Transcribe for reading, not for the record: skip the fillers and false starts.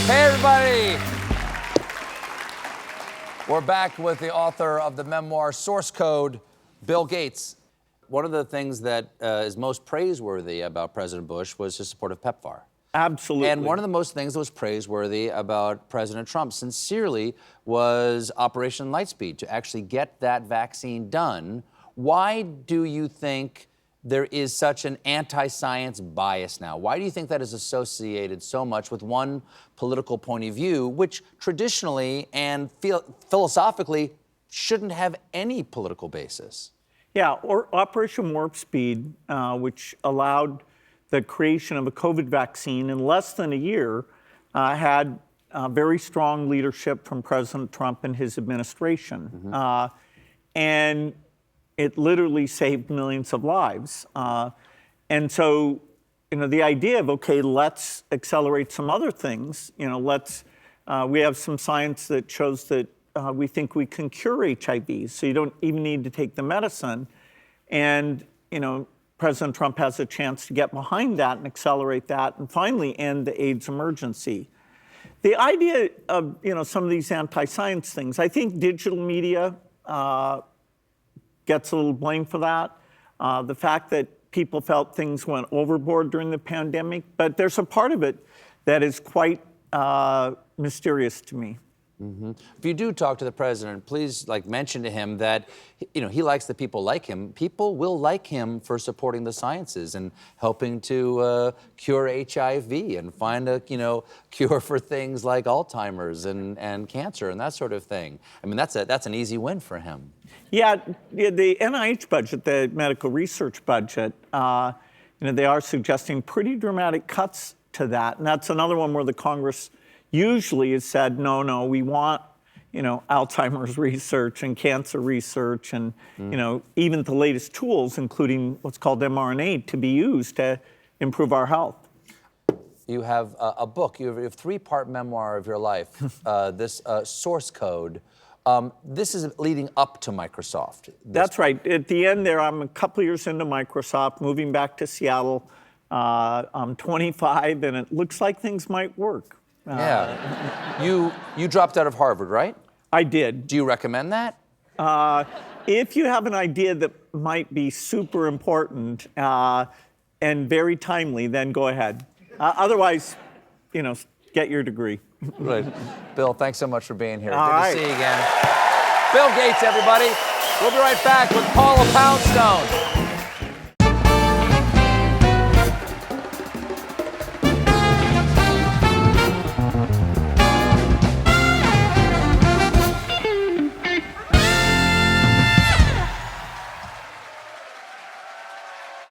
Hey, everybody. We're back with the author of the memoir, Source Code, Bill Gates. One of the things that is most praiseworthy about President Bush was his support of PEPFAR. Absolutely. And one of the most things that was praiseworthy about President Trump, sincerely, was Operation Lightspeed, to actually get that vaccine done. Why do you think there is such an anti-science bias now? Why do you think that is associated so much with one political point of view, which traditionally and philosophically shouldn't have any political basis? Yeah, or Operation Warp Speed, which allowed the creation of a COVID vaccine in less than a year, had very strong leadership from President Trump and his administration. Mm-hmm. And it literally saved millions of lives. And so, the idea of, okay, let's accelerate some other things, we have some science that shows that we think we can cure HIV, so you don't even need to take the medicine. And, President Trump has a chance to get behind that and accelerate that and finally end the AIDS emergency. The idea of, some of these anti-science things, I think digital media gets a little blame for that. The fact that people felt things went overboard during the pandemic, but there's a part of it that is quite mysterious to me. Mm-hmm. If you do talk to the president, please mention to him that he likes the people like him. People will like him for supporting the sciences and helping to cure HIV and find a cure for things like Alzheimer's and cancer and that sort of thing. I mean, that's an easy win for him. Yeah, the NIH budget, the medical research budget, they are suggesting pretty dramatic cuts to that, and that's another one where the Congress usually has said, no, we want, Alzheimer's research and cancer research and, even the latest tools, including what's called mRNA, to be used to improve our health. You have a book. You have a three-part memoir of your life, this Source Code. This is leading up to Microsoft. That's right. At the end there, I'm a couple years into Microsoft, moving back to Seattle. I'm 25, and it looks like things might work. Yeah. You dropped out of Harvard, right? I did. Do you recommend that? If you have an idea that might be super important and very timely, then go ahead. Otherwise, get your degree. Right. Bill, thanks so much for being here. All Good right. to see you again. Bill Gates, everybody. We'll be right back with Paula Poundstone.